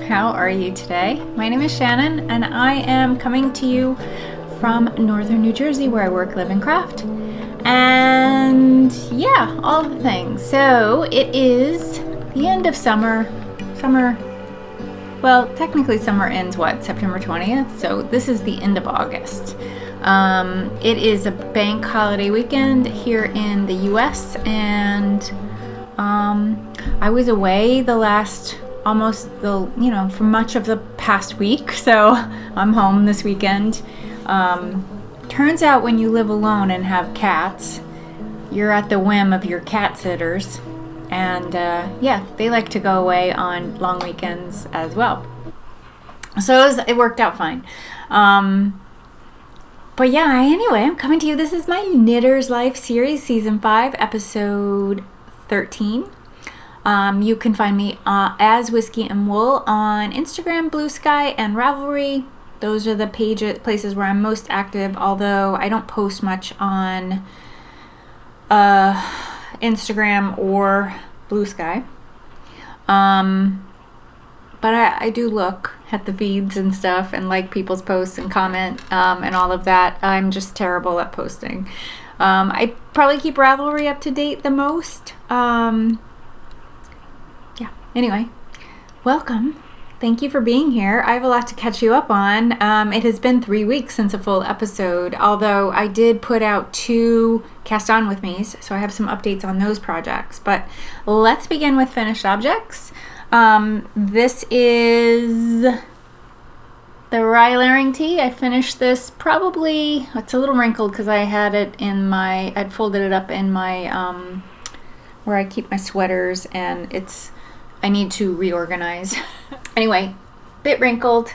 How are you today? My name is Shannon and I am coming to you from northern New Jersey where I work, live, and craft. And yeah, all the things. So it is the end of summer. Well, technically summer ends September 20th? So this is the end of August. It is a bank holiday weekend here in the US, and I was away for much of the past week, so I'm home this weekend. Turns out when you live alone and have cats, you're at the whim of your cat sitters, and they like to go away on long weekends as well. So it worked out fine. But yeah, anyway, I'm coming to you. This is my Knitter's Life series, season 5, episode 13. You can find me as Whiskyandwool on Instagram, Bluesky, and Ravelry. Those are the places where I'm most active, although I don't post much on Instagram or Bluesky. But I do look at the feeds and stuff and like people's posts and comment and all of that. I'm just terrible at posting. I probably keep Ravelry up to date the most. Anyway, welcome. Thank you for being here. I have a lot to catch you up on. It has been 3 weeks since a full episode, although I did put out 2 cast on with me's, so I have some updates on those projects. But let's begin with finished objects. This is the rye layering tee. I finished this probably, it's a little wrinkled because I had it I'd folded it up in my, where I keep my sweaters, and I need to reorganize. Anyway, bit wrinkled,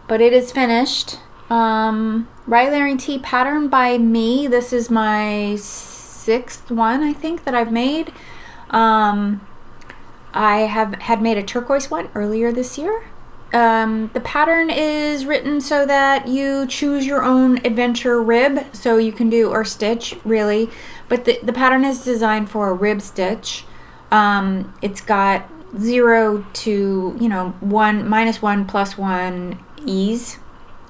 but it is finished. Rye layering tee pattern by me. This is my 6th one, I think, that I've made. I had made a turquoise one earlier this year. The pattern is written so that you choose your own adventure rib, so you can do, or stitch, really. But the pattern is designed for a rib stitch. It's got 0 to, 1, -1, +1 ease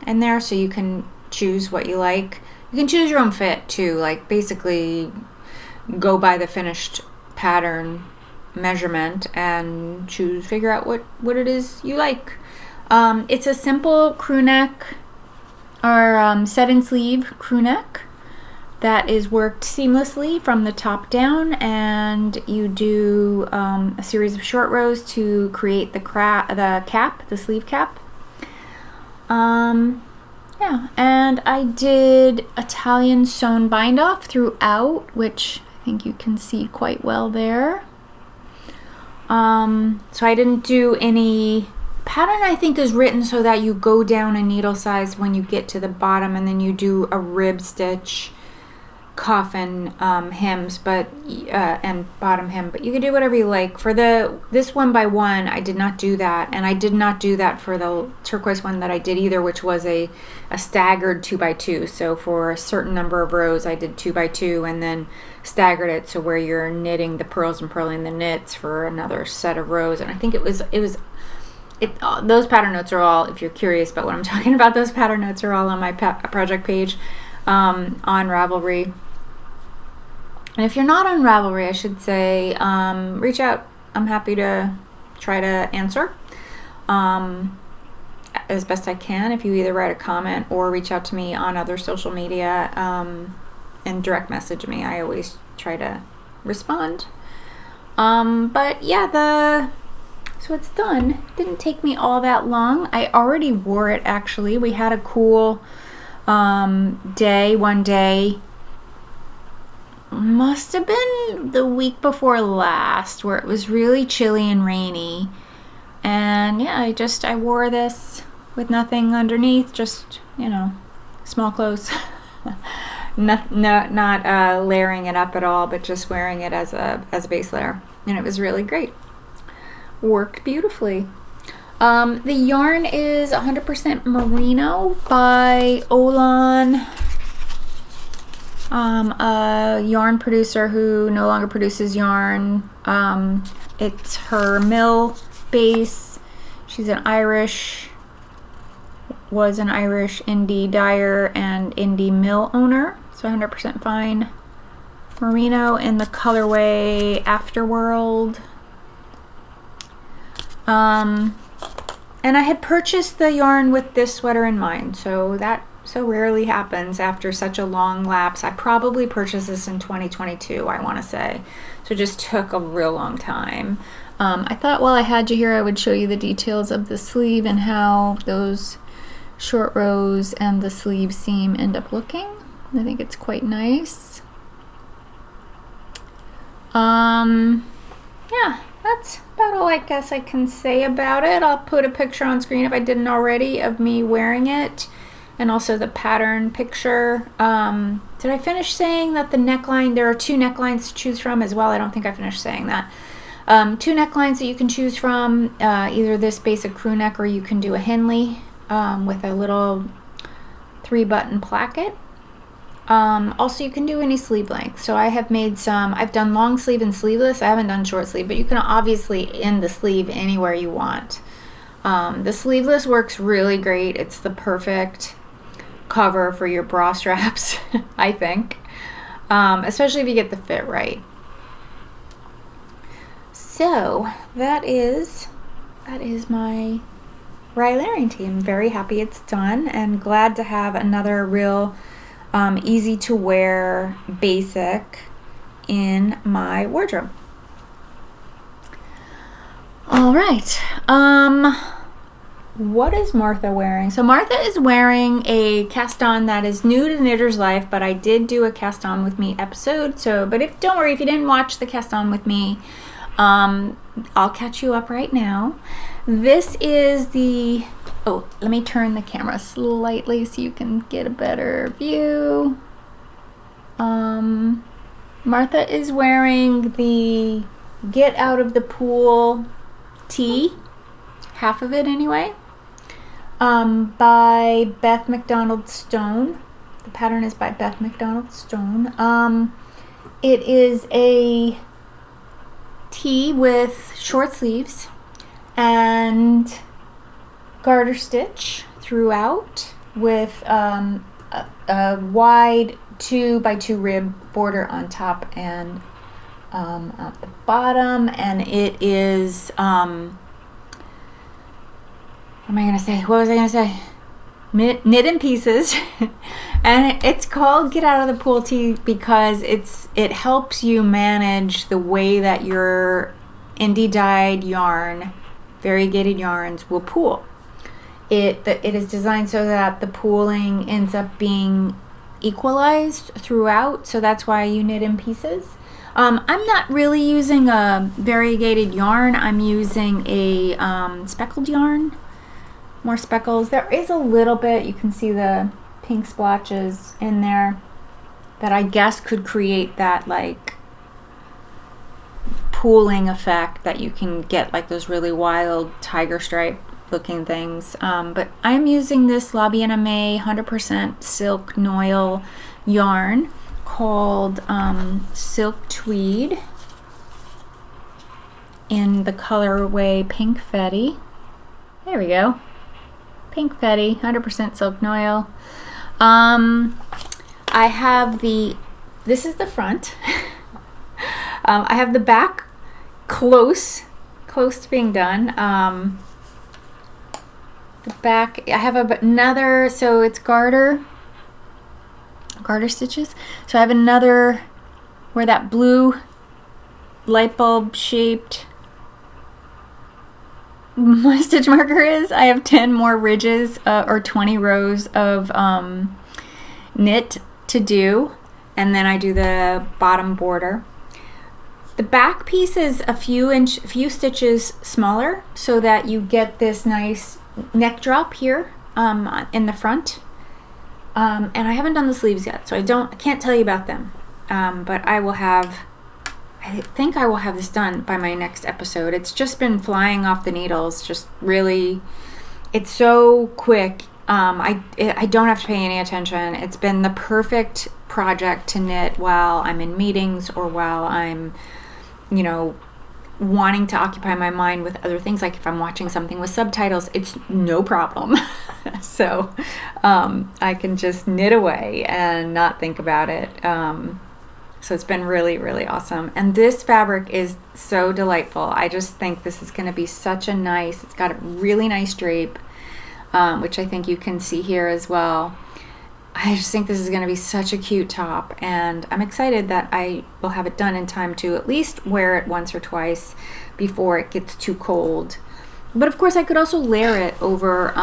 in there, so you can choose what you like. You can choose your own fit too, like basically go by the finished pattern measurement and figure out what it is you like. It's a simple crew neck or set in sleeve crew neck that is worked seamlessly from the top down, and you do a series of short rows to create the sleeve cap. And I did Italian sewn bind off throughout, which I think you can see quite well there. So I didn't do any pattern. I think is written so that you go down a needle size when you get to the bottom, and then you do a rib stitch, coffin hems, and bottom hem, but you can do whatever you like. For this 1x1, I did not do that, and I did not do that for the turquoise one that I did either, which was a staggered 2x2. So for a certain number of rows, I did 2x2 and then staggered it, so where you're knitting the purls and purling the knits for another set of rows. And I think those pattern notes are all, if you're curious about what I'm talking about, those pattern notes are all on my project page on Ravelry. And if you're not on Ravelry, I should say, reach out. I'm happy to try to answer as best I can. If you either write a comment or reach out to me on other social media and direct message me, I always try to respond. But yeah, so it's done. Didn't take me all that long. I already wore it, actually. We had a cool day one day. Must have been the week before last, where it was really chilly and rainy, and yeah, I wore this with nothing underneath, just small clothes. not layering it up at all, but just wearing it as a base layer, and it was really great. Worked beautifully. The yarn is 100% merino by Olann, a yarn producer who no longer produces yarn. It's her mill base. She's was an Irish indie dyer and indie mill owner, so 100% fine merino in the colorway Afterworld. And I had purchased the yarn with this sweater in mind, so that so rarely happens after such a long lapse. I probably purchased this in 2022, I want to say, so it just took a real long time. I thought while I had you here I would show you the details of the sleeve and how those short rows and the sleeve seam end up looking. I think it's quite nice. Yeah, that's about all I guess I can say about it. I'll put a picture on screen if I didn't already of me wearing it, and also the pattern picture. Did I finish saying that the neckline, there are 2 necklines to choose from as well? I don't think I finished saying that. 2 necklines that you can choose from, either this basic crew neck or you can do a Henley with a little 3-button placket. Also you can do any sleeve length. So I have made I've done long sleeve and sleeveless. I haven't done short sleeve, but you can obviously end the sleeve anywhere you want. The sleeveless works really great. It's the perfect cover for your bra straps, I think, especially if you get the fit right. So that is my Ravelry team. I'm very happy it's done and glad to have another real easy to wear basic in my wardrobe. All right. What is Martha wearing? So Martha is wearing a cast on that is new to Knitter's Life, but I did do a cast on with me episode. So, but don't worry if you didn't watch the cast on with me, I'll catch you up right now. This is oh, let me turn the camera slightly so you can get a better view. Martha is wearing the Get Out of the Pool tee, half of it anyway, by Beth MacDonald Stone. The pattern is by Beth MacDonald Stone. It is a tee with short sleeves and garter stitch throughout with a wide 2x2 rib border on top and at the bottom, and it is what am I gonna say? What was I gonna say? Knit in pieces. And it's called Get Out of the Pool tee because it helps you manage the way that your indie dyed yarn, variegated yarns, will pool. It is designed so that the pooling ends up being equalized throughout, so that's why you knit in pieces. I'm not really using a variegated yarn. I'm using a speckled yarn, more speckles. There is a little bit, you can see the pink splotches in there that I guess could create that like pooling effect that you can get, like those really wild tiger stripe looking things. But I'm using this La Bien Aimée 100% silk noil yarn called Silk Tweed in the colorway Pinkfetti. There we go. Pinkfetti, 100% silk noil. I have this is the front. I have the back close to being done. The back, I have another, so it's garter stitches. So I have another where that blue light bulb shaped my stitch marker is. I have 10 more ridges or 20 rows of knit to do, and then I do the bottom border. The back piece is a few stitches smaller so that you get this nice neck drop here in the front. And I haven't done the sleeves yet, so I can't tell you about them. But I think I will have this done by my next episode. It's just been flying off the needles, just really, it's so quick. I don't have to pay any attention. It's been the perfect project to knit while I'm in meetings or while I'm, wanting to occupy my mind with other things, like if I'm watching something with subtitles, it's no problem. So I can just knit away and not think about it. So it's been really, really awesome. And this fabric is so delightful. I just think this is going to be such a nice, it's got a really nice drape, which I think you can see here as well. I just think this is going to be such a cute top, and I'm excited that I will have it done in time to at least wear it once or twice before it gets too cold. But of course I could also layer it over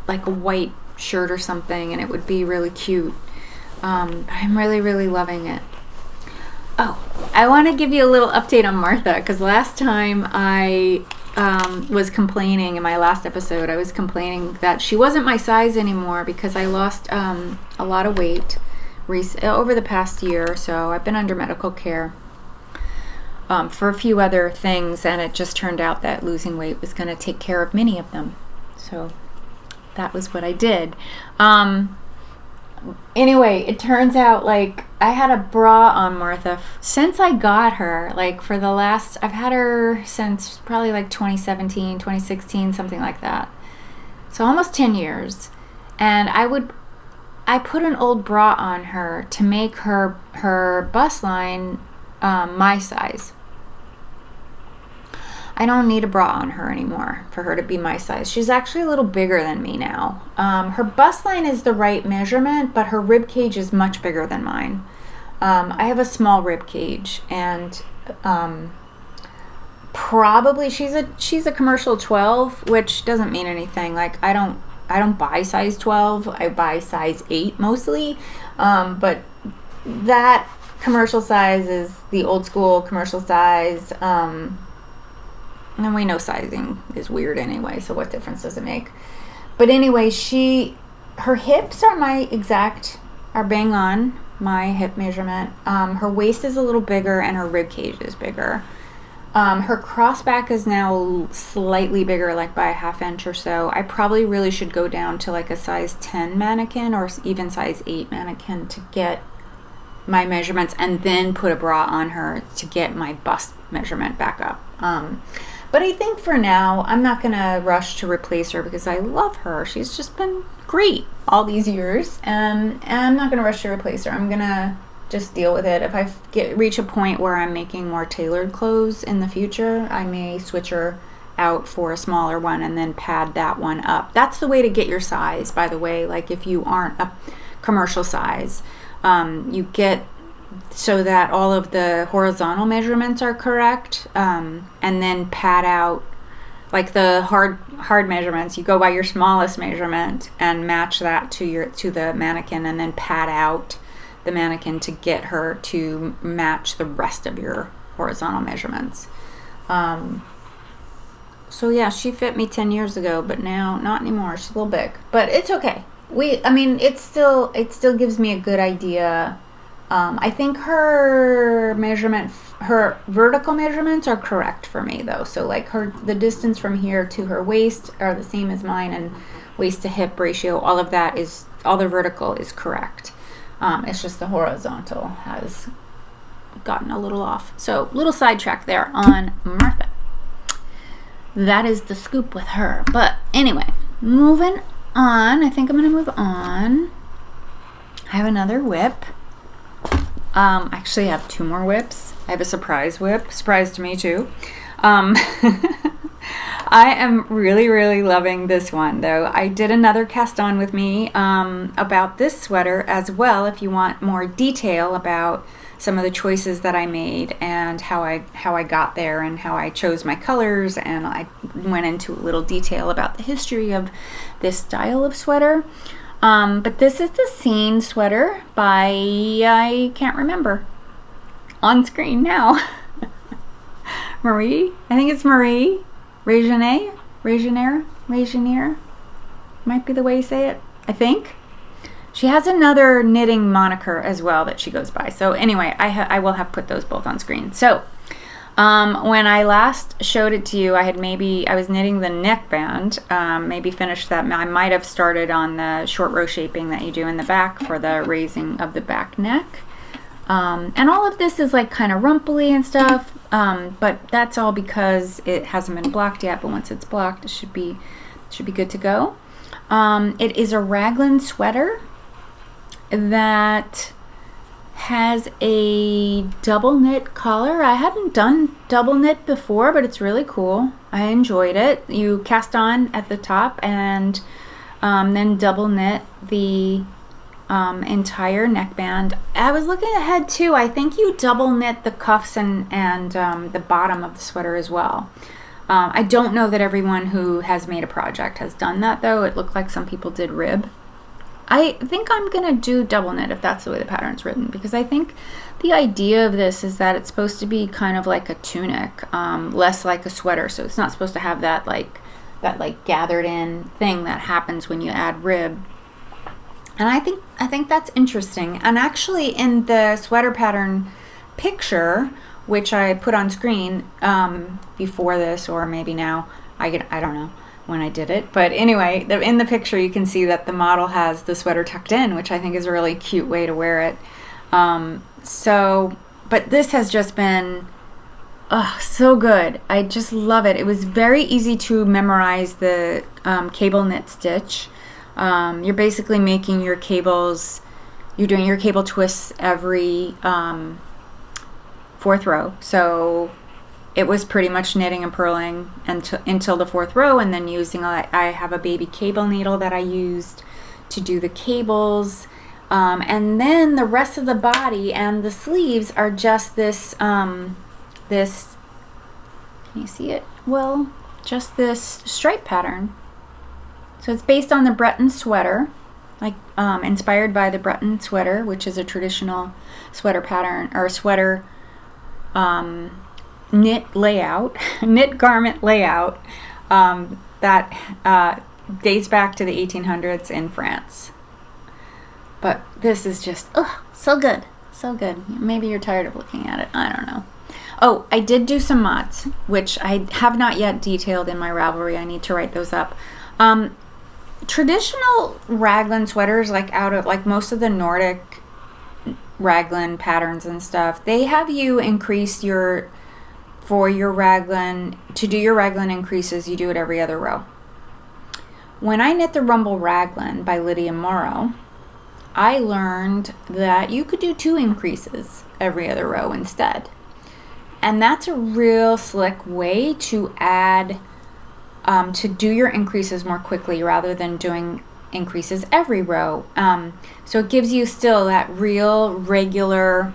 like a white shirt or something, and it would be really cute. I'm really, really loving it. Oh, I want to give you a little update on Martha, because last time I was complaining in my last episode, I was complaining that she wasn't my size anymore because I lost a lot of weight over the past year or so. I've been under medical care for a few other things, and it just turned out that losing weight was going to take care of many of them. So that was what I did. Anyway, it turns out, like, I had a bra on Martha since I got her, like, for the last, I've had her since probably like 2017, 2016, something like that. So almost 10 years. And I put an old bra on her to make her bust line my size. I don't need a bra on her anymore for her to be my size. She's actually a little bigger than me now. Her bust line is the right measurement, but her rib cage is much bigger than mine. I have a small rib cage, and probably she's a commercial 12, which doesn't mean anything. Like, I don't buy size 12. I buy size 8 mostly. But that commercial size is the old school commercial size. And we know sizing is weird anyway, so what difference does it make? But anyway, her hips are bang on my hip measurement. Her waist is a little bigger, and her rib cage is bigger. Her crossback is now slightly bigger, like by a ½ inch or so. I probably really should go down to like a size 10 mannequin or even size 8 mannequin to get my measurements, and then put a bra on her to get my bust measurement back up. But I think for now, I'm not going to rush to replace her because I love her. She's just been great all these years, and I'm not going to rush to replace her. I'm going to just deal with it. If I reach a point where I'm making more tailored clothes in the future, I may switch her out for a smaller one and then pad that one up. That's the way to get your size, by the way. Like, if you aren't a commercial size, you get so that all of the horizontal measurements are correct, and then pad out like the hard measurements. You go by your smallest measurement and match that to the mannequin, and then pad out the mannequin to get her to match the rest of your horizontal measurements. So yeah, she fit me 10 years ago, but now not anymore. She's a little big, but it's okay. It still gives me a good idea. I think her vertical measurements are correct for me though. So like the distance from here to her waist are the same as mine, and waist to hip ratio, all the vertical is correct. It's just the horizontal has gotten a little off. So little sidetrack there on Martha. That is the scoop with her. But anyway, moving on. I think I'm going to move on. I have another whip. Actually, I have 2 more whips. I have a surprise whip. Surprise to me, too. I am really, really loving this one, though. I did another cast on with me about this sweater as well, if you want more detail about some of the choices that I made and how I got there and how I chose my colors, and I went into a little detail about the history of this style of sweater. But this is the Seine sweater by, I can't remember, on screen now. Marie, I think it's Marie Regnier, might be the way you say it, I think. She has another knitting moniker as well that she goes by. So anyway, I will have put those both on screen. So when I last showed it to you, I was knitting the neckband, maybe finished that. I might have started on the short row shaping that you do in the back for the raising of the back neck. And all of this is like kind of rumply and stuff, but that's all because it hasn't been blocked yet, but once it's blocked, it should be good to go. It is a raglan sweater that has a double knit collar. I hadn't done double knit before, but it's really cool. I enjoyed it. You cast on at the top and then double knit the entire neckband. I was looking ahead too. I think you double knit the cuffs and the bottom of the sweater as well. I don't know that everyone who has made a project has done that though. It looked like some people did rib. I think I'm gonna do double knit if that's the way the pattern's written, because I think the idea of this is that it's supposed to be kind of like a tunic, less like a sweater. So it's not supposed to have that gathered in thing that happens when you add rib. And I think that's interesting. And actually in the sweater pattern picture, which I put on screen before this, or maybe now, I don't know when I did it. But anyway, in the picture you can see that the model has the sweater tucked in, which I think is a really cute way to wear it. But this has just been so good. I just love it. It was very easy to memorize the cable knit stitch. You're basically making your cables, you're doing your cable twists every fourth row. So it was pretty much knitting and purling until the fourth row, and then using, I have a baby cable needle that I used to do the cables. And then the rest of the body and the sleeves are just this, can you see it? Well, just this stripe pattern. So it's based on the Breton sweater, like inspired by the Breton sweater, which is a traditional sweater pattern, or sweater knit garment layout that dates back to the 1800s in France. But this is just so good, so good. Maybe you're tired of looking at it. I don't know. Oh, I did do some mods, which I have not yet detailed in my Ravelry. I need to write those up. Traditional raglan sweaters, like most of the Nordic raglan patterns and stuff, they have you increase to do your raglan increases, you do it every other row. When I knit the Rumble Raglan by Lydia Morrow, I learned that you could do 2 increases every other row instead. And that's a real slick way to add, to do your increases more quickly rather than doing increases every row. So it gives you still that real regular,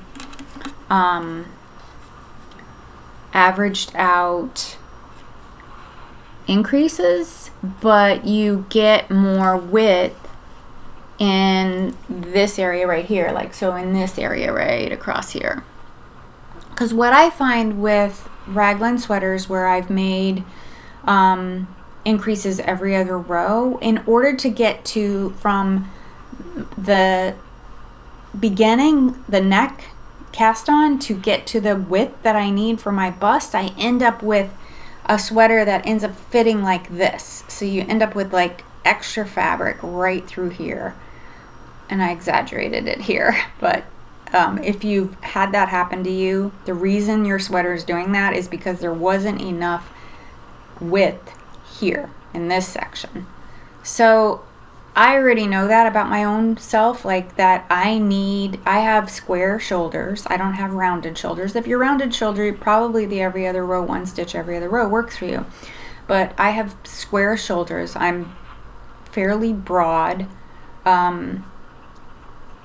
averaged out increases, but you get more width in this area right here, like so in this area right across here. Because what I find with raglan sweaters where I've made increases every other row, in order to get to from the beginning, the neck cast on, to get to the width that I need for my bust, I end up with a sweater that ends up fitting like this. So you end up with like extra fabric right through here. And I exaggerated it here, but if you've had that happen to you, the reason your sweater is doing that is because there wasn't enough width here in this section. So I already know that about my own self, like that I have square shoulders. I don't have rounded shoulders. If you're rounded shoulder, probably the every other row, 1 stitch every other row works for you. But I have square shoulders. I'm fairly broad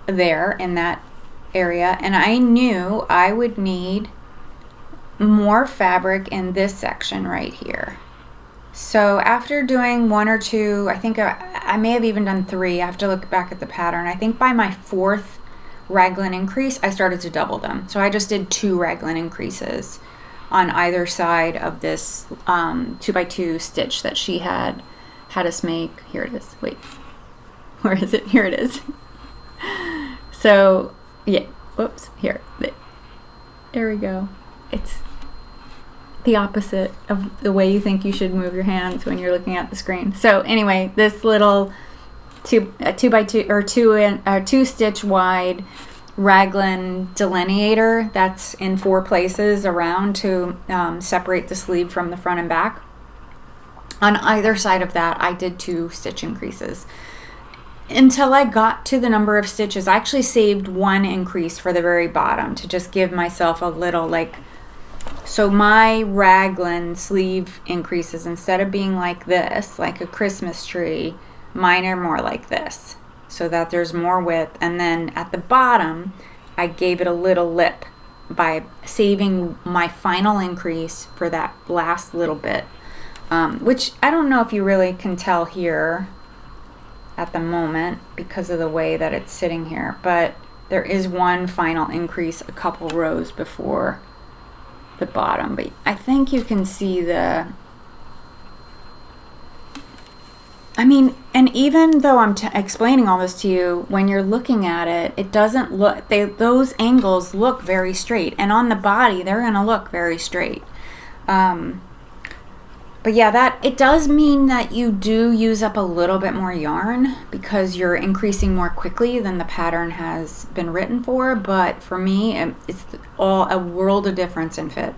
there in that area, and I knew I would need more fabric in this section right here. So after doing 1 or 2, I think I may have even done 3. I have to look back at the pattern. I think by my 4th raglan increase, I started to double them. So I just did 2 raglan increases on either side of this 2x2 stitch that she had us make. Here it is. Wait, where is it? Here it is. So yeah, whoops, here, there we go. It's the opposite of the way you think you should move your hands when you're looking at the screen. So anyway, this little 2 stitch wide raglan delineator that's in 4 places around to separate the sleeve from the front and back. On either side of that, I did 2 stitch increases. Until I got to the number of stitches, I actually saved 1 increase for the very bottom to just give myself a little so my raglan sleeve increases, instead of being like this, like a Christmas tree, mine are more like this, so that there's more width. And then at the bottom, I gave it a little lip by saving my final increase for that last little bit, which I don't know if you really can tell here at the moment because of the way that it's sitting here, but there is 1 final increase a couple rows before the bottom. But I think you can see and even though I'm explaining all this to you, when you're looking at it, it doesn't look, those angles look very straight, and on the body they're gonna look very straight. But yeah, that it does mean that you do use up a little bit more yarn because you're increasing more quickly than the pattern has been written for. But for me, it's all a world of difference in fit.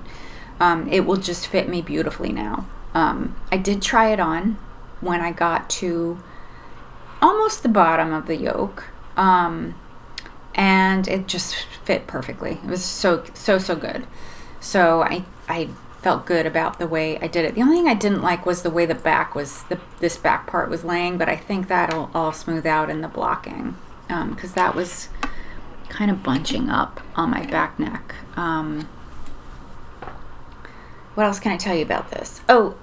It will just fit me beautifully now. I did try it on when I got to almost the bottom of the yoke, and it just fit perfectly. It was so good. So I felt good about the way I did it. The only thing I didn't like was the way the back was, this back part was laying, but I think that'll all smooth out in the blocking, because that was kind of bunching up on my back neck. What else can I tell you about this? Oh,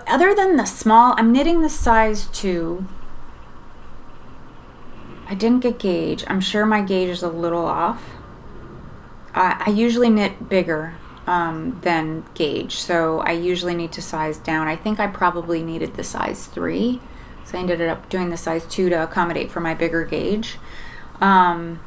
other than the small, I'm knitting the size 2. I didn't get gauge. I'm sure my gauge is a little off. I usually knit bigger than gauge, so I usually need to size down. I think I probably needed the size 3, so I ended up doing the size 2 to accommodate for my bigger gauge. All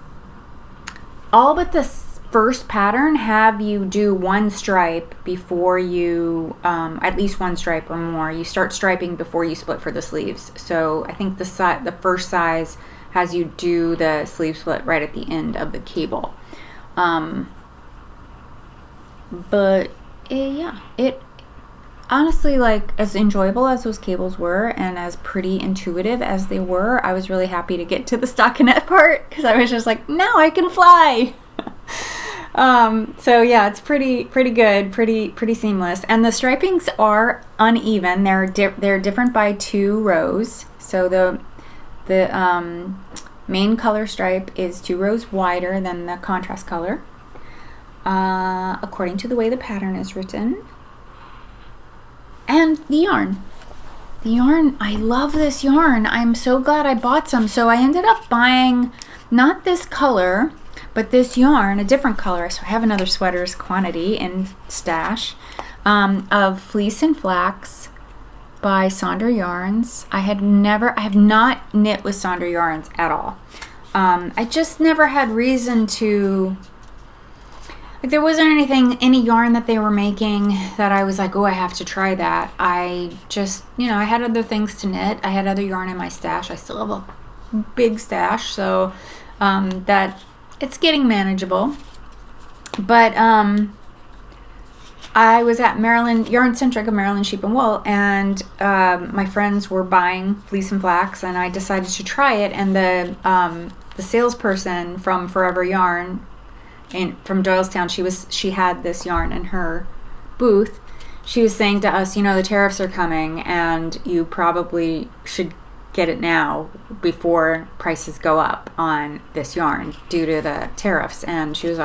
but the first pattern have you do 1 stripe before you, at least 1 stripe or more. You start striping before you split for the sleeves. So I think the first size has you do the sleeve split right at the end of the cable. But yeah, it honestly, as enjoyable as those cables were and as pretty intuitive as they were, I was really happy to get to the stockinette part because I was just like, now I can fly. So yeah, it's pretty good, pretty seamless, and the stripings are uneven. They're different by 2 rows. So the main color stripe is 2 rows wider than the contrast color, according to the way the pattern is written. And the yarn, I love this yarn. I'm so glad I bought some. So I ended up buying not this color, but this yarn, a different color. So I have another sweater's quantity in stash of Fleece and Flax by Sonder Yarns. I have not knit with Sonder Yarns at all. I just never had reason to, there wasn't any yarn that they were making that I was like, oh, I have to try that. I just, I had other things to knit. I had other yarn in my stash. I still have a big stash, so that it's getting manageable. But I was at Maryland Yarn Centric of Maryland Sheep and Wool, and my friends were buying Fleece and Flax, and I decided to try it. And the salesperson from Forever Yarn from Doylestown, she had this yarn in her booth. She was saying to us, the tariffs are coming, and you probably should get it now before prices go up on this yarn due to the tariffs. And she was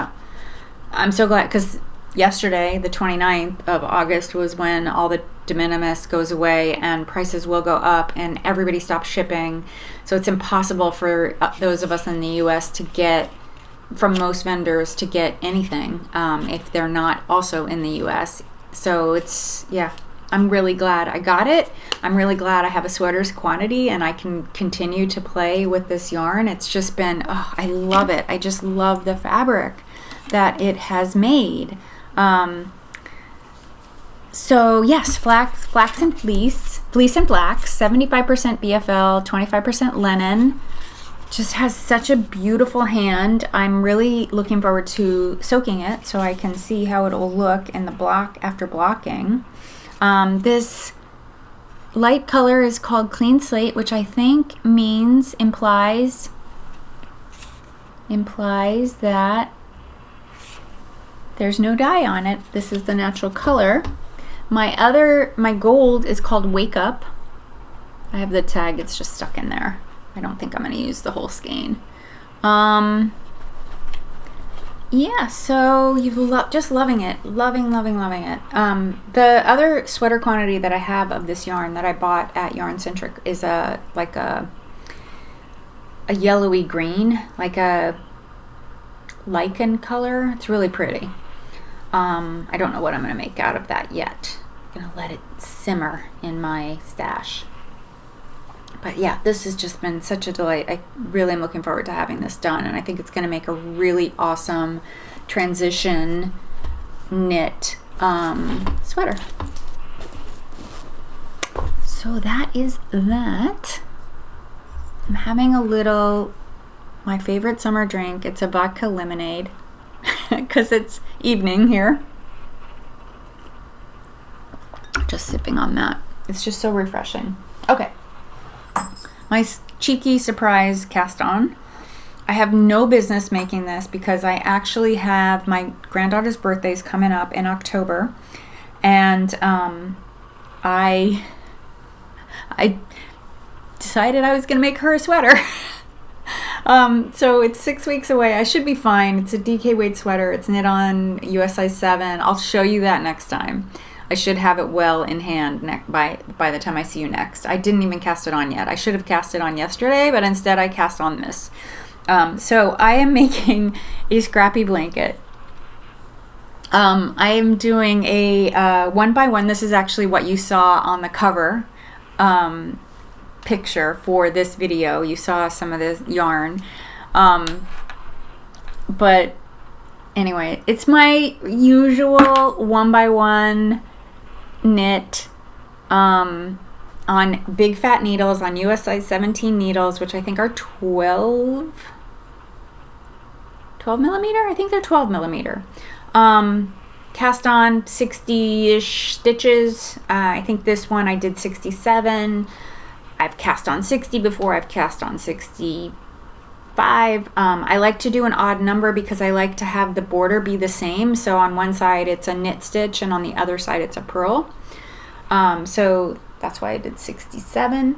I'm so glad, because yesterday, the 29th of August, was when all the de minimis goes away and prices will go up and everybody stops shipping. So it's impossible for those of us in the US to get, from most vendors, to get anything if they're not also in the US. So it's, yeah, I'm really glad I got it. I'm really glad I have a sweater's quantity and I can continue to play with this yarn. It's just been, I love it. I just love the fabric that it has made. So yes, flax and fleece and flax, 75% BFL, 25% linen. just has such a beautiful hand. I'm really looking forward to soaking it so I can see how it'll look in the block after blocking. This light color is called Clean Slate, which I think implies that there's no dye on it. This is the natural color. My gold is called Wake Up. I have the tag, it's just stuck in there. I don't think I'm going to use the whole skein. Yeah, so just loving it. Loving it. The other sweater quantity that I have of this yarn that I bought at Yarn Centric is a yellowy green, like a lichen color. It's really pretty. I don't know what I'm going to make out of that yet. I'm going to let it simmer in my stash. But yeah, this has just been such a delight. I really am looking forward to having this done, and I think it's going to make a really awesome transition knit sweater. So that is that. I'm having my favorite summer drink. It's a vodka lemonade because it's evening here. Just sipping on that. It's just so refreshing. Okay. My cheeky surprise cast on. I have no business making this because I actually have my granddaughter's birthday's coming up in October, and I decided I was going to make her a sweater. So it's 6 weeks away. I should be fine. It's a DK weight sweater. It's knit on US size 7. I'll show you that next time. I should have it well in hand by the time I see you next. I didn't even cast it on yet. I should have cast it on yesterday, but instead I cast on this. So I am making a Scrappy blanket. I am doing a 1x1. This is actually what you saw on the cover picture for this video. You saw some of the yarn. But anyway, it's my usual 1x1 knit on big fat needles, on US size 17 needles, which I think are 12 millimeter. I think they're 12 millimeter. Cast on 60-ish stitches. I think this one I did 67. I've cast on 60 before. I've cast on 65. I like to do an odd number because I like to have the border be the same. So on one side it's a knit stitch and on the other side it's a purl. So that's why I did 67.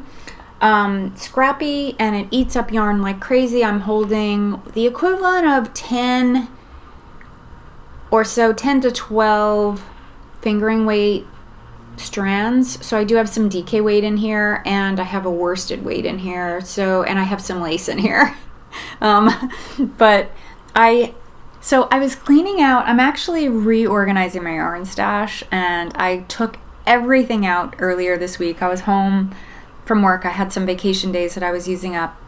Scrappy, and it eats up yarn like crazy. I'm holding the equivalent of 10 or so, 10 to 12 fingering weight strands. So I do have some DK weight in here, and I have a worsted weight in here. And I have some lace in here. But I was cleaning out. I'm actually reorganizing my yarn stash, and I took everything out earlier this week. I was home from work. I had some vacation days that I was using up,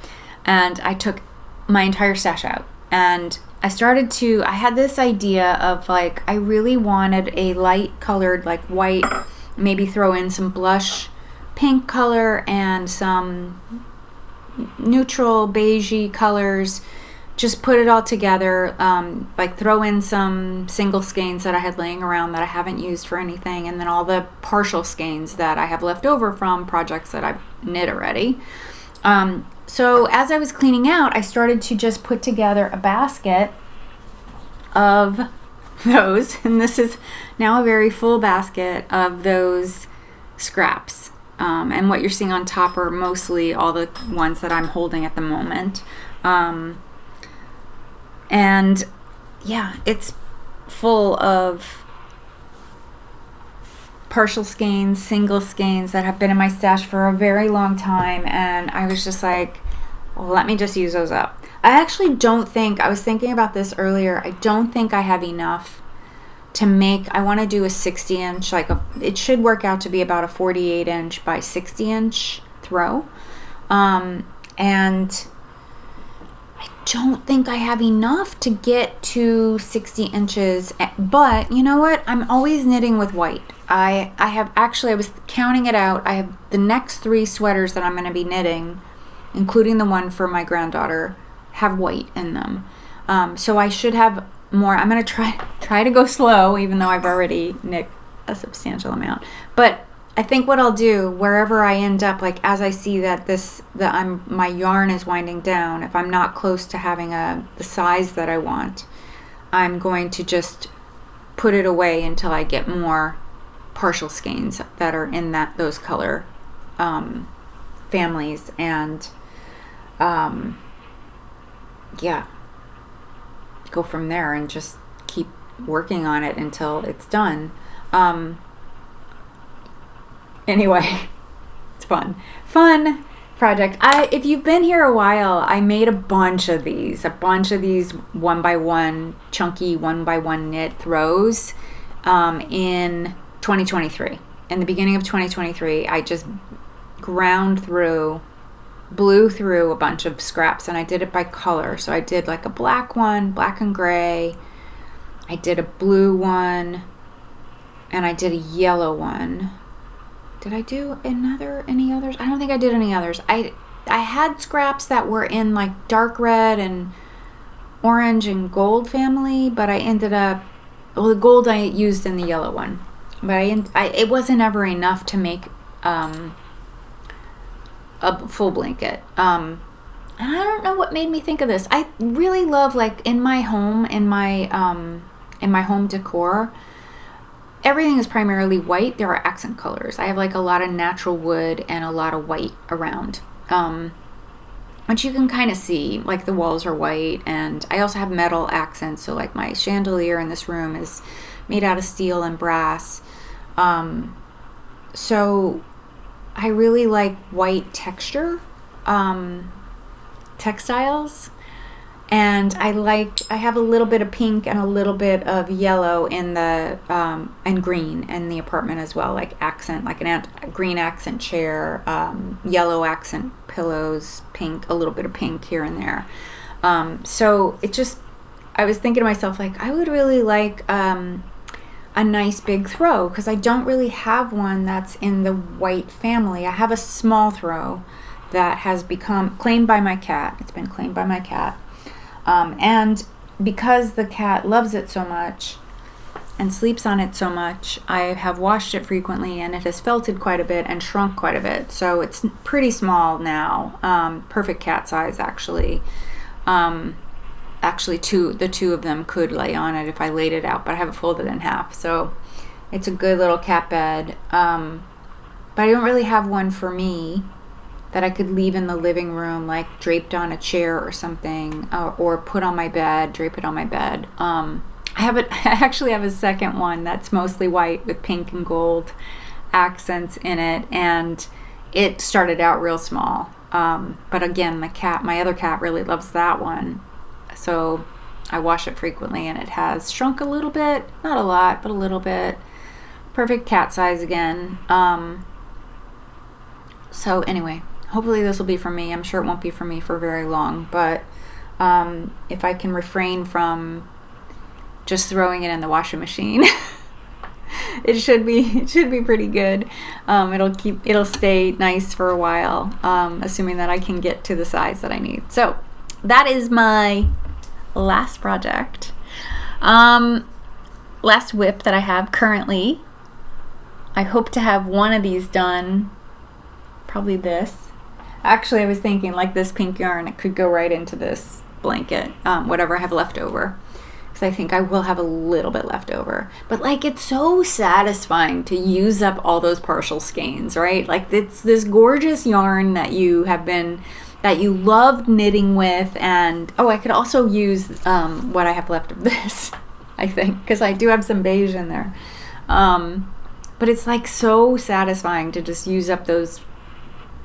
and I took my entire stash out. And I had this idea of like, I really wanted a light colored, like white, maybe throw in some blush pink color and some neutral beigey colors, just put it all together, like throw in some single skeins that I had laying around that I haven't used for anything, and then all the partial skeins that I have left over from projects that I've knit already. So as I was cleaning out, I started to just put together a basket of those, and this is now a very full basket of those scraps. And what you're seeing on top are mostly all the ones that I'm holding at the moment. And yeah, it's full of partial skeins, single skeins that have been in my stash for a very long time, and I was just like, well, let me just use those up. I actually don't think, I was thinking about this earlier, I don't think I have enough to make, I want to do a 60 inch, it should work out to be about a 48 inch by 60 inch throw. And I don't think I have enough to get to 60 inches, but you know what? I'm always knitting with white. I was counting it out. I have the next 3 sweaters that I'm going to be knitting including the one for my granddaughter, have white in them. So I should have more. I'm going to try to go slow, even though I've already knit a substantial amount. But I think what I'll do, wherever I end up, like as I see that my yarn is winding down, if I'm not close to having the size that I want, I'm going to just put it away until I get more partial skeins that are in those color families, and yeah, go from there and just keep working on it until it's done. Anyway, it's fun project. If you've been here a while, I made a bunch of these 1x1 chunky 1x1 knit throws in 2023. In the beginning of 2023, I just blew through a bunch of scraps, and I did it by color. So I did like a black one, black and gray. I did a blue one, and I did a yellow one. Did I do any others? I don't think I did any others. I had scraps that were in like dark red and orange and gold family, but I ended up, the gold I used in the yellow one, but it wasn't ever enough to make a full blanket. And I don't know what made me think of this. I really love, like, in my home decor, everything is primarily white. There are accent colors. I have like a lot of natural wood and a lot of white around, which you can kind of see, like the walls are white, and I also have metal accents. So like my chandelier in this room is made out of steel and brass. So I really like white texture textiles. And I have a little bit of pink and a little bit of yellow in the, and green in the apartment as well, like accent, like a green accent chair, yellow accent pillows, pink, a little bit of pink here and there. So I was thinking to myself, like, I would really like a nice big throw, because I don't really have one that's in the white family. I have a small throw that has become claimed by my cat. It's been claimed by my cat. And because the cat loves it so much and sleeps on it so much, I have washed it frequently, and it has felted quite a bit and shrunk quite a bit. So it's pretty small now. Perfect cat size, actually. Actually, the two of them could lay on it if I laid it out, but I have it folded in half. So it's a good little cat bed. But I don't really have one for me that I could leave in the living room, like draped on a chair or something, or put on my bed, drape it on my bed. I actually have a second one that's mostly white with pink and gold accents in it, and it started out real small. But again, my other cat really loves that one. So I wash it frequently, and it has shrunk a little bit, not a lot, but a little bit. Perfect cat size again. So anyway, hopefully this will be for me. I'm sure it won't be for me for very long, but if I can refrain from just throwing it in the washing machine, it should be pretty good. It'll stay nice for a while, assuming that I can get to the size that I need. So that is my last project. Last whip that I have currently. I hope to have one of these done, probably this. Actually, I was thinking, like, this pink yarn, it could go right into this blanket, whatever I have left over, because I think I will have a little bit left over. But, like, it's so satisfying to use up all those partial skeins, right? Like, it's this gorgeous yarn that you loved knitting with. And I could also use what I have left of this, I think, because I do have some beige in there. But it's like so satisfying to just use up those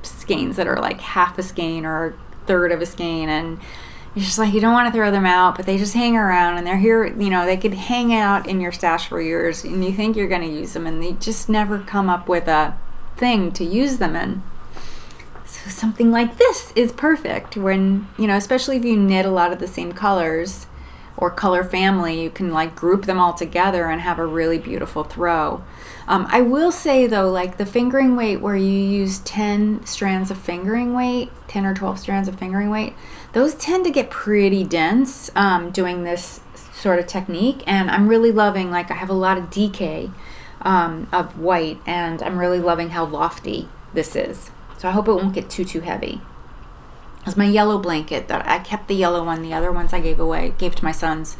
skeins that are like half a skein or a third of a skein, and you're just like, you don't want to throw them out, but they just hang around, and they're here, they could hang out in your stash for years, and you think you're going to use them, and they just never come up with a thing to use them in. So something like this is perfect when, especially if you knit a lot of the same colors, or color family, you can like group them all together and have a really beautiful throw. I will say though, like the fingering weight where you use 10 strands of fingering weight, 10 or 12 strands of fingering weight, those tend to get pretty dense doing this sort of technique. And I'm really loving, like I have a lot of decay of white, and I'm really loving how lofty this is. So I hope it won't get too heavy. It's my yellow blanket that I kept the yellow one. The other ones I gave to my sons.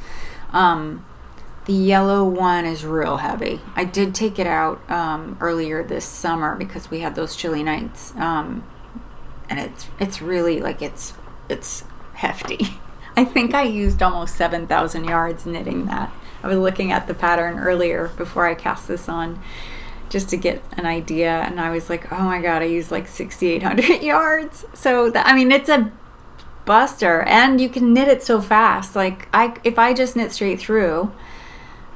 The yellow one is real heavy. I did take it out earlier this summer because we had those chilly nights, and it's really like it's hefty. I think I used almost 7,000 yards knitting that. I was looking at the pattern earlier before I cast this on, just to get an idea, and I was like, oh my god, I used like 6,800 yards. So that, I mean, it's a buster, and you can knit it so fast. Like if I just knit straight through,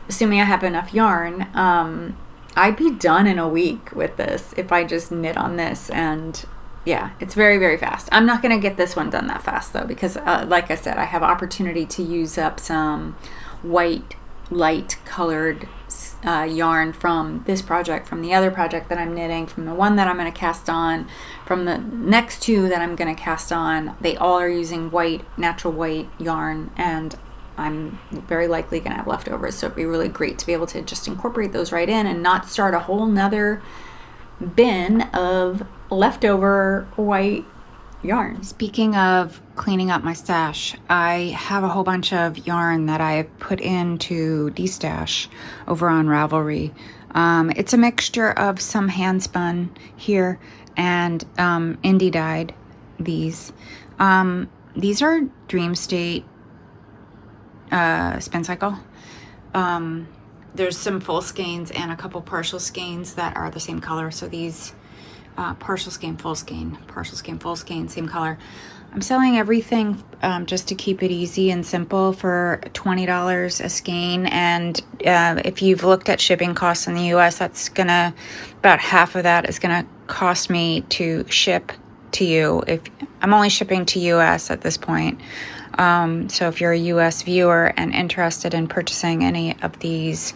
assuming I have enough yarn, I'd be done in a week with this if I just knit on this. And yeah, it's very, very fast. I'm not going to get this one done that fast though, because like I said, I have opportunity to use up some white light colored yarn from this project, from the other project that I'm knitting, from the one that I'm going to cast on, from the next two that I'm going to cast on. They all are using white, natural white yarn, and I'm very likely going to have leftovers, so it'd be really great to be able to just incorporate those right in and not start a whole nother bin of leftover white yarn. Speaking of cleaning up my stash, I have a whole bunch of yarn that I put into Destash over on Ravelry. It's a mixture of some hand spun here and indie dyed these. These are Dream State spin cycle. There's some full skeins and a couple partial skeins that are the same color. So these partial skein, full skein, partial skein, full skein, same color. I'm selling everything just to keep it easy and simple for $20 a skein. And if you've looked at shipping costs in the US, that's gonna, about half of that is gonna cost me to ship to you. If I'm only shipping to US at this point. So if you're a US viewer and interested in purchasing any of these,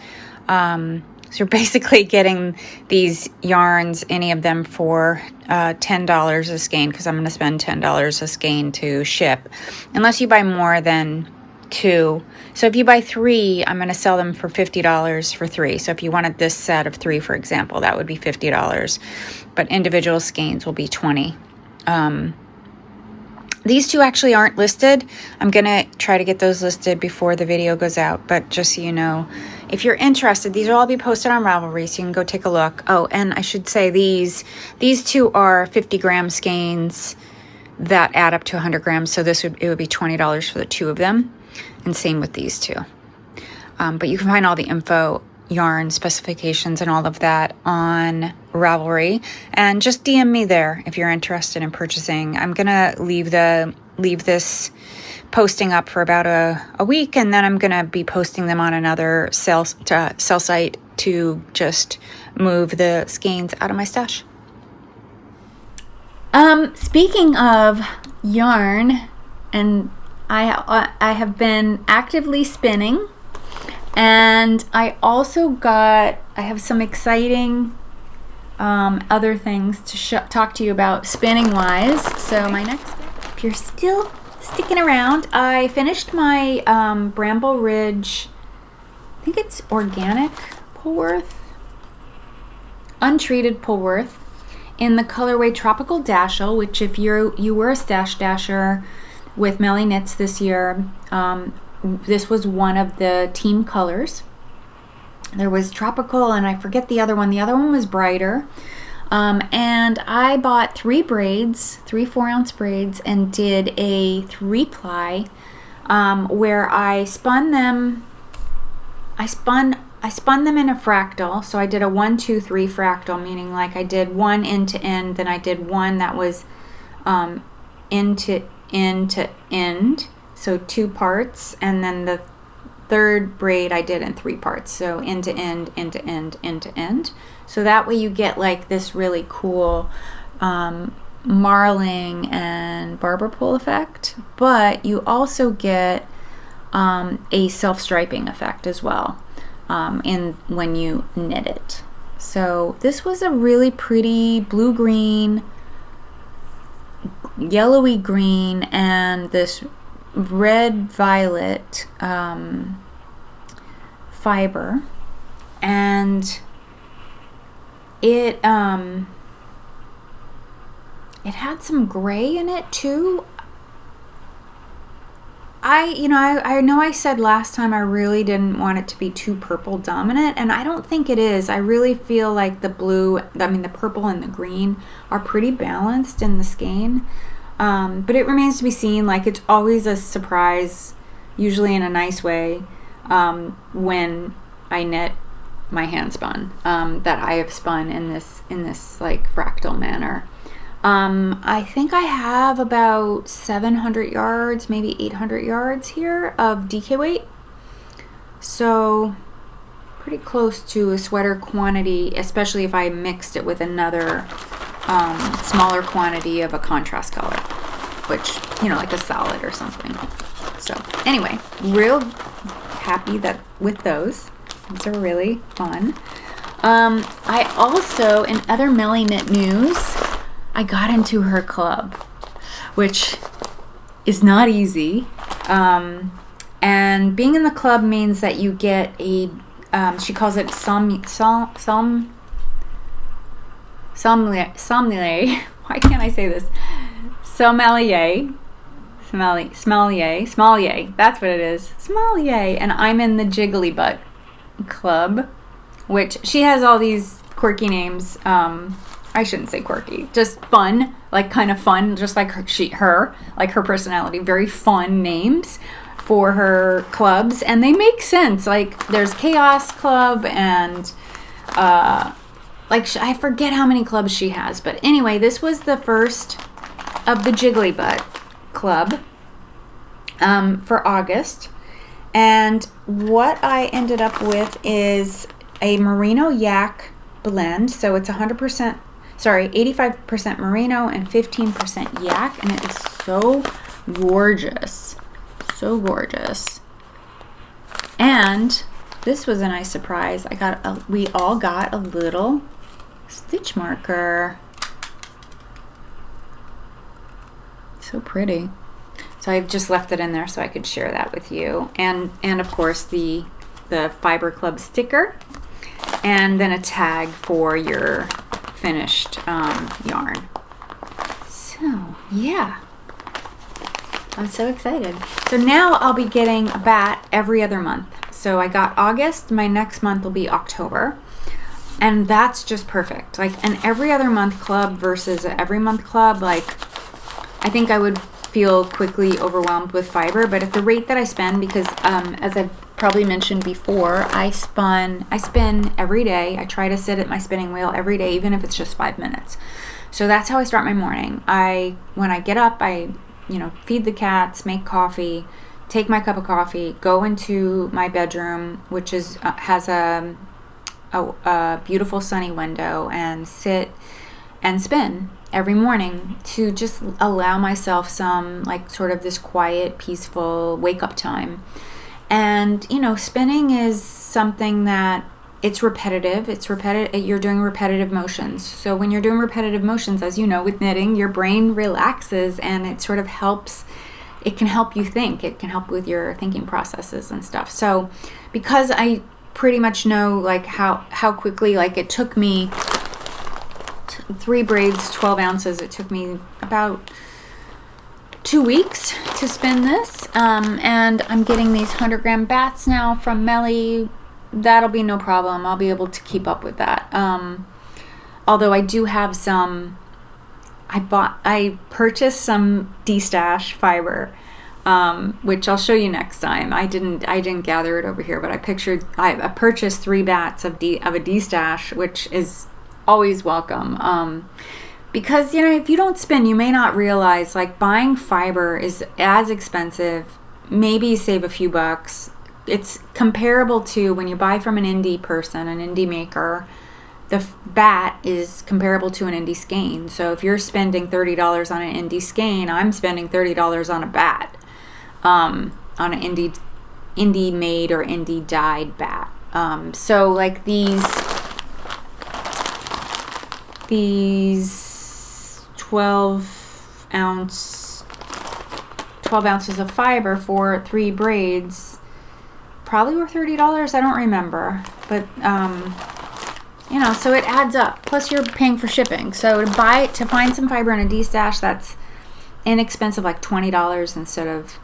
so you're basically getting these yarns, any of them, for $10 a skein, because I'm going to spend $10 a skein to ship, unless you buy more than 2. So if you buy 3, I'm going to sell them for $50 for 3. So if you wanted this set of 3, for example, that would be $50, but individual skeins will be $20. These two actually aren't listed. I'm going to try to get those listed before the video goes out, but just so you know, if you're interested, these will all be posted on Ravelry, so you can go take a look. Oh, and I should say these two are 50-gram skeins that add up to 100 grams, so it would be $20 for the 2 of them, and same with these two. But you can find all the info, yarn specifications, and all of that on Ravelry, and just DM me there if you're interested in purchasing. I'm gonna leave this posting up for about a week, and then I'm gonna be posting them on another sell site to just move the skeins out of my stash. Speaking of yarn, and I have been actively spinning. And I have some exciting other things to talk to you about spinning wise. So if you're still sticking around, I finished my Bramble Ridge, I think it's organic polwarth, untreated polwarth, in the colorway Tropical Daschel, which if you were a Stash Dasher with Melly Knits this year, this was one of the team colors. There was tropical, and I forget the other one. The other one was brighter. And I bought 3 braids, 3 4-ounce braids, and did a 3-ply where I spun them. I spun them in a fractal. So I did a 1, 2, 3 fractal, meaning like I did one end to end, then I did one that was end to end. So 2 parts, and then the 3rd braid I did in 3 parts. So end to end, end to end, end to end. So that way you get like this really cool marling and barber pole effect, but you also get a self-striping effect as well when you knit it. So this was a really pretty blue-green, yellowy green, and this red-violet fiber, and it had some gray in it too. I know I said last time I really didn't want it to be too purple dominant, and I don't think it is. I really feel like the purple and the green are pretty balanced in the skein. But it remains to be seen. Like, it's always a surprise, usually in a nice way, when I knit my hand spun, that I have spun in this like fractal manner. I think I have about 700 yards, maybe 800 yards here of DK weight. So pretty close to a sweater quantity, especially if I mixed it with another smaller quantity of a contrast color, which, like a solid or something. So anyway, real happy with those. These are really fun. I also, in other Melly Knit news, I got into her club, which is not easy. And being in the club means that you get a, she calls it sommelier. Why can't I say this? Sommelier. That's what it is. Sommelier. And I'm in the Jiggly Butt club, which she has all these quirky names. I shouldn't say quirky, just fun, like kind of fun, just like her, like her personality, very fun names for her clubs, and they make sense. Like, there's Chaos Club, and I forget how many clubs she has, but anyway, this was the first of the Jiggly Butt club for August, and what I ended up with is a Merino-yak blend, so it's 85% merino and 15% yak, and it is so gorgeous. So gorgeous. And this was a nice surprise. We all got a little stitch marker. So pretty. So I've just left it in there so I could share that with you. And of course the Fiber Club sticker, and then a tag for your finished yarn. So yeah, I'm so excited. So now I'll be getting a batt every other month. So I got August, my next month will be October, and that's just perfect. Like an every other month club versus an every month club, like I think I would feel quickly overwhelmed with fiber, but at the rate that I spend, because as I've probably mentioned before, I spin every day. I try to sit at my spinning wheel every day, even if it's just 5 minutes. So that's how I start my morning. When I get up, I feed the cats, make coffee, take my cup of coffee, go into my bedroom, which has a beautiful sunny window, and sit and spin every morning to just allow myself some sort of this quiet, peaceful wake up time. And spinning is something that it's repetitive. You're doing repetitive motions. So when you're doing repetitive motions, as you know, with knitting, your brain relaxes, and it sort of helps. It can help you think. It can help with your thinking processes and stuff. So because I pretty much know how quickly, it took me 3 braids, 12 ounces. It took me about 2 weeks to spin this, and I'm getting these 100-gram batts now from Melly. That'll be no problem. I'll be able to keep up with that. Although I do have some, I purchased some Destash fiber, which I'll show you next time. I didn't gather it over here, but I purchased 3 batts of a Destash, which is always welcome. Because, if you don't spin, you may not realize, buying fiber is as expensive. Maybe you save a few bucks. It's comparable to when you buy from an indie person, an indie maker. The batt is comparable to an indie skein. So if you're spending $30 on an indie skein, I'm spending $30 on a batt, on an indie indie made or indie dyed batt. So like these 12 ounces of fiber for 3 braids probably were $30. I don't remember, but you know, so it adds up. Plus you're paying for shipping. So to find some fiber in a Destash that's inexpensive, like $20 instead of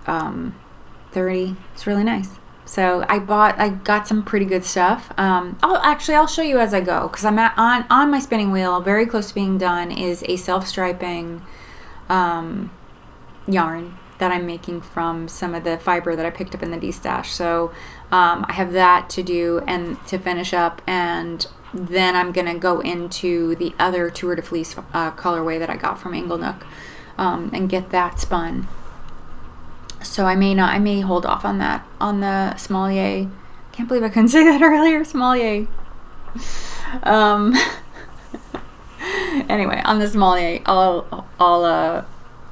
$30. It's really nice. So I got some pretty good stuff. I'll show you as I go, because I'm on my spinning wheel, very close to being done, is a self-striping yarn that I'm making from some of the fiber that I picked up in the Destash. So I have that to do and to finish up, and then I'm gonna go into the other Tour de Fleece colorway that I got from Inglenook and get that spun. So I may hold off on that, on the Sommelier. Can't believe I couldn't say that earlier, Sommelier. Anyway, on the Sommelier, I'll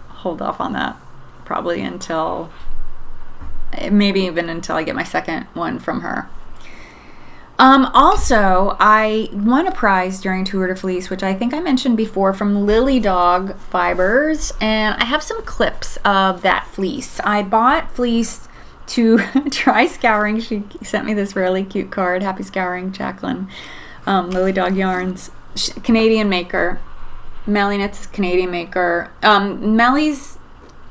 hold off on that probably until, maybe even until I get my second one from her. Also, I won a prize during Tour de Fleece, which I think I mentioned before, from Lily Dog Fibers, and I have some clips of that fleece. I bought fleece to try scouring. She sent me this really cute card. Happy scouring, Jacqueline. Lily Dog Yarns, Canadian maker. Melly Knits is Canadian maker. Melly's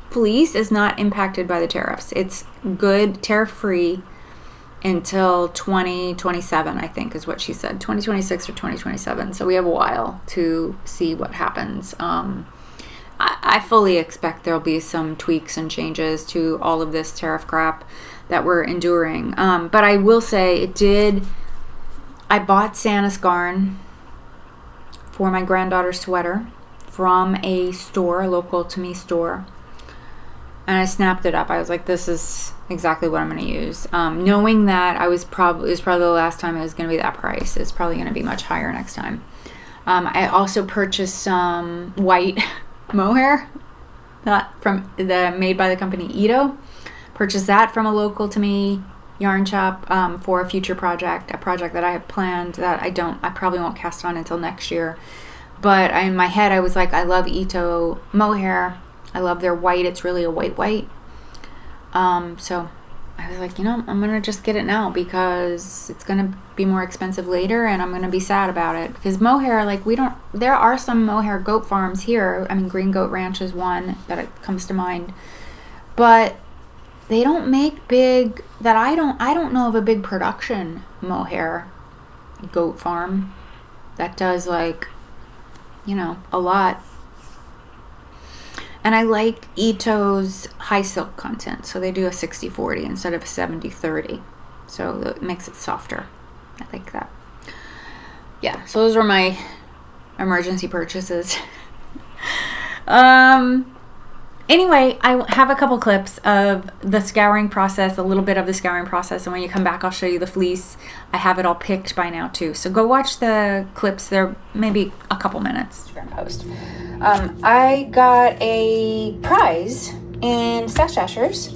fleece is not impacted by the tariffs. It's good, tariff-free, until 2027, I think is what she said. 2026 or 2027. So we have a while to see what happens. I fully expect there'll be some tweaks and changes to all of this tariff crap that we're enduring. But I will say I bought Santa's garn for my granddaughter's sweater from a store, a local to me store. And I snapped it up. I was like, this is exactly what I'm going to use. Knowing that it was probably the last time it was going to be that price. It's probably going to be much higher next time. I also purchased some white mohair made by the company Ito. Purchased that from a local to me yarn shop for a future project, a project that I have planned that I probably won't cast on until next year. But in my head, I was like, I love Ito mohair. I love their white. It's really a white. So I was like, I'm going to just get it now because it's going to be more expensive later and I'm going to be sad about it. Because mohair, there are some mohair goat farms here. I mean, Green Goat Ranch is one that comes to mind. But they don't make big, I don't know of a big production mohair goat farm that does a lot. And I like Ito's high silk content. So they do a 60-40 instead of a 70-30. So it makes it softer. I like that. Yeah, so those were my emergency purchases. Anyway, I have a couple clips of the scouring process, a little bit of the scouring process. And when you come back, I'll show you the fleece. I have it all picked by now too. So go watch the clips. They're maybe a couple minutes. Instagram post. I got a prize in Stash Dashers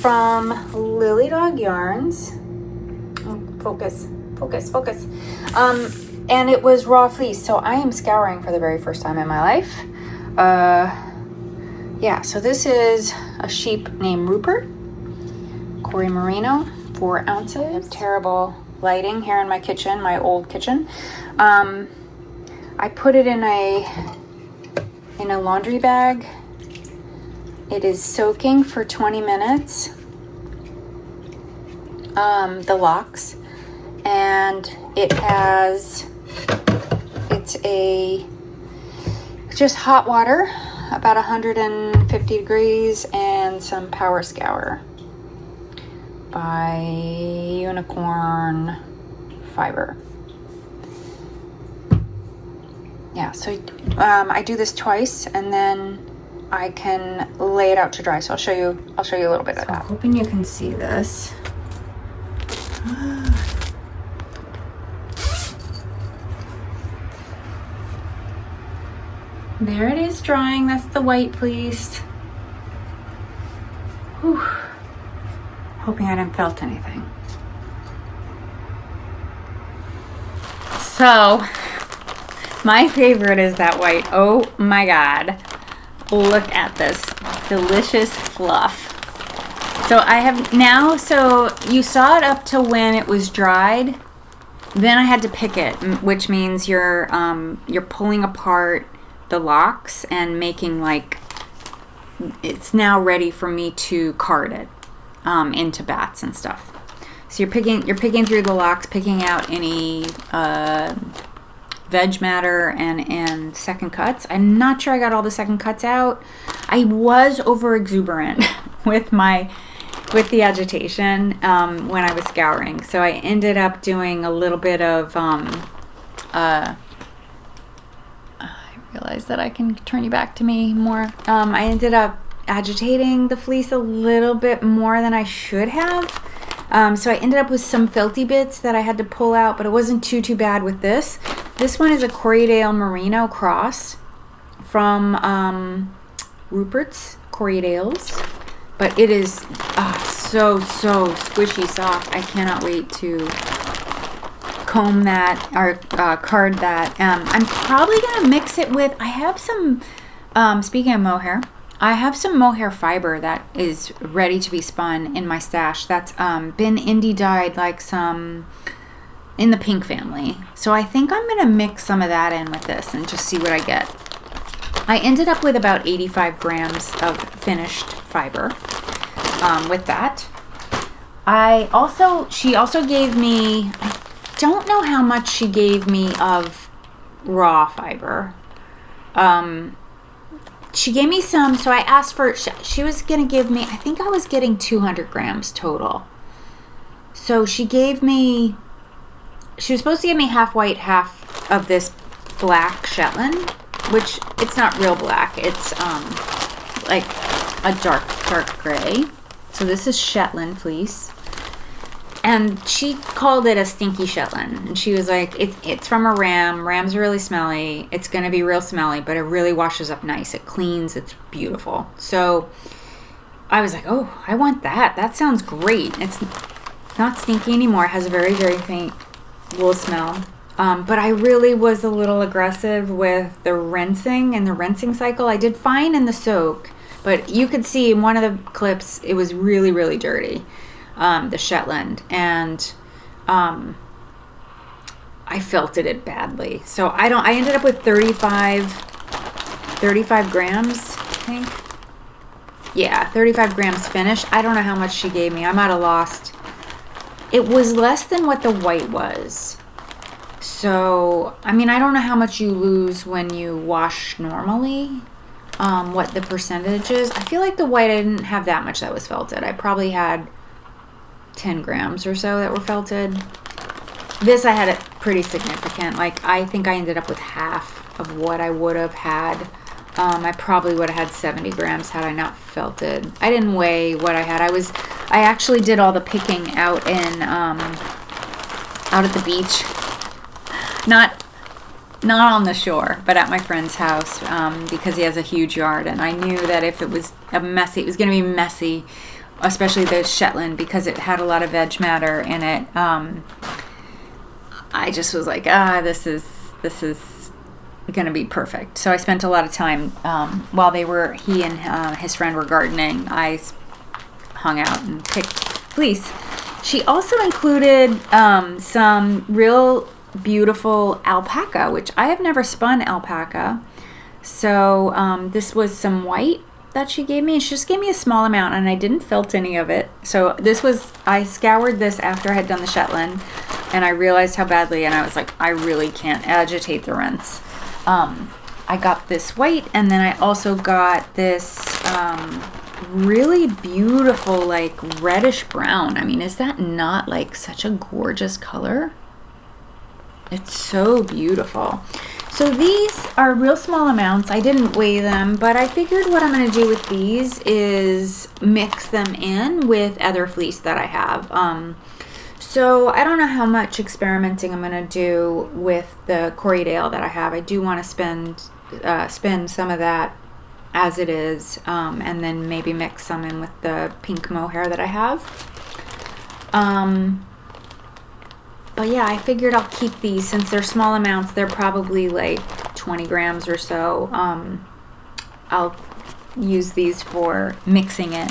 from Lily Dog Yarns. Focus. And it was raw fleece. So I am scouring for the very first time in my life. Yeah, so this is a sheep named Rupert. Corey Merino, 4 ounces. Terrible lighting here in my kitchen, my old kitchen. I put it in a laundry bag. It is soaking for 20 minutes. The locks. And it's just hot water, about 150 degrees, and some power scour by Unicorn Fiber. Yeah, so I do this twice and then I can lay it out to dry. So I'll show you a little bit of that. I'm hoping you can see this. There it is drying. That's the white fleece. Whew. hoping I didn't felt anything. So, my favorite is that white. Oh my God. Look at this delicious fluff. So I have now, so you saw it up to when it was dried. Then I had to pick it, which means you're pulling apart the locks and making like, it's now ready for me to card it into batts and stuff. So you're picking through the locks, picking out any veg matter and second cuts. I'm not sure I got all the second cuts out. I was over exuberant with the agitation when I was scouring. So I ended up doing a little bit of I realized that I can turn you back to me more. I ended up agitating the fleece a little bit more than I should have. So I ended up with some felty bits that I had to pull out, but it wasn't too bad with this. This one is a Corriedale Merino cross from Rupert's Corriedales, but it is so squishy soft. I cannot wait to comb that or card that. I'm probably gonna mix it with, I have some, speaking of mohair, I have some mohair fiber that is ready to be spun in my stash that's been indie dyed, like some in the pink family. So I think I'm gonna mix some of that in with this and just see what I get. I ended up with about 85 grams of finished fiber with that. She also gave me, I don't know how much she gave me of raw fiber. She gave me some, so I asked for, she was going to give me, I think I was getting 200 grams total. So she was supposed to give me half white, half of this black Shetland, which it's not real black. It's like a dark gray. So this is Shetland fleece. And she called it a stinky Shetland. And she was like, it's from a ram. Rams are really smelly. It's going to be real smelly, but it really washes up nice. It cleans. It's beautiful. So I was like, oh, I want that. That sounds great. It's not stinky anymore. It has a very, very faint wool smell. But I really was a little aggressive with the rinsing and the rinsing cycle. I did fine in the soak, but you could see in one of the clips, it was really, really dirty. The Shetland, and I felted it badly. So I ended up with 35 grams, I think. Yeah, 35 grams finished. I don't know how much she gave me. I might have lost. It was less than what the white was. So, I mean, I don't know how much you lose when you wash normally, what the percentage is. I feel like the white, I didn't have that much that was felted. I probably had 10 grams or so that were felted. This I had it pretty significant. Like, I think I ended up with half of what I would have had. I probably would have had 70 grams had I not felted. I didn't weigh what I had. I actually did all the picking out in out at the beach. Not on the shore, but at my friend's house, because he has a huge yard, and I knew that if it was it was going to be messy, especially the Shetland, because it had a lot of veg matter in it. I just was like, this is gonna be perfect. So I spent a lot of time while he and his friend were gardening. I hung out and picked fleece. She also included some real beautiful alpaca, which I have never spun alpaca. So this was some white that she gave me. She just gave me a small amount, and I didn't felt any of it. So I scoured this after I had done the Shetland, and I realized how badly, and I was like, I really can't agitate the rinse. I got this white, and then I also got this really beautiful, like reddish brown. I mean, is that not like such a gorgeous color? It's so beautiful. So these are real small amounts. I didn't weigh them, but I figured what I'm going to do with these is mix them in with other fleece that I have. So I don't know how much experimenting I'm going to do with the Corriedale that I have. I do want to spin some of that as it is, and then maybe mix some in with the pink mohair that I have. But yeah, I figured I'll keep these since they're small amounts. They're probably like 20 grams or so. I'll use these for mixing in.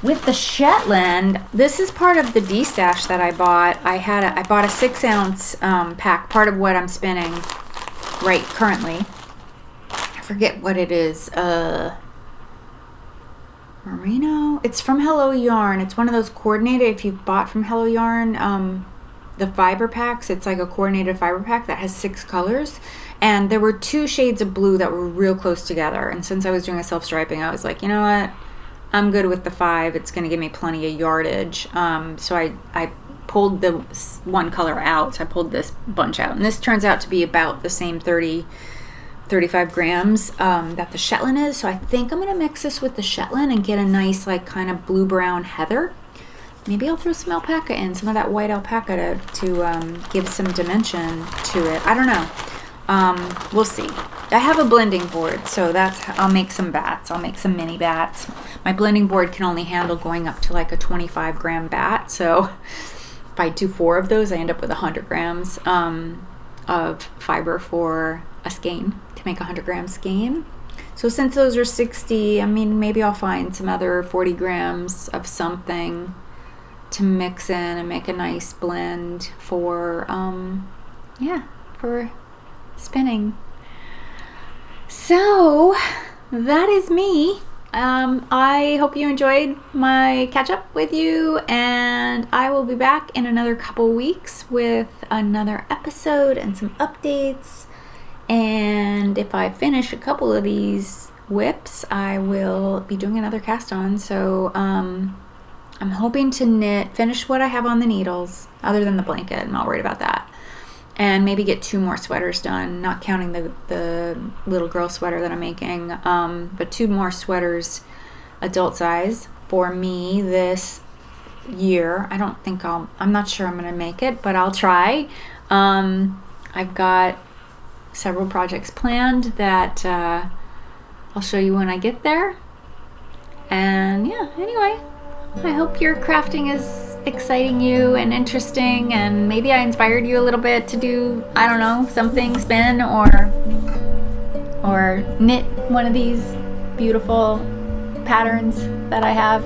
With the Shetland, this is part of the Destash that I bought. I bought a 6-ounce pack, part of what I'm spinning right currently. I forget what it is. Merino. It's from Hello Yarn. It's one of those coordinated, if you've bought from Hello Yarn, the fiber packs, it's like a coordinated fiber pack that has 6 colors. And there were 2 shades of blue that were real close together. And since I was doing a self-striping, I was like, you know what? I'm good with the 5. It's going to give me plenty of yardage. So I pulled the one color out. So I pulled this bunch out. And this turns out to be about the same 35 grams that the Shetland is. So I think I'm going to mix this with the Shetland and get a nice like kind of blue-brown heather. Maybe I'll throw some alpaca in, some of that white alpaca to give some dimension to it. I don't know. We'll see. I have a blending board, so I'll make some bats. I'll make some mini bats. My blending board can only handle going up to like a 25 gram bat. So if I do 4 of those, I end up with 100 grams of fiber for a skein, to make a 100 gram skein. So since those are 60, I mean, maybe I'll find some other 40 grams of something to mix in and make a nice blend for, for spinning. So that is me. I hope you enjoyed my catch up with you, and I will be back in another couple weeks with another episode and some updates. And if I finish a couple of these whips, I will be doing another cast on. So I'm hoping to finish what I have on the needles, other than the blanket. I'm not worried about that. And maybe get 2 more sweaters done, not counting the little girl sweater that I'm making, but 2 more sweaters, adult size, for me this year. I'm not sure I'm going to make it, but I'll try. I've got several projects planned that I'll show you when I get there. And yeah, anyway, I hope your crafting is exciting you and interesting, and maybe I inspired you a little bit to do, I don't know, something, spin or knit one of these beautiful patterns that I have.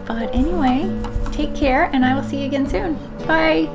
But anyway, take care, and I will see you again soon. Bye.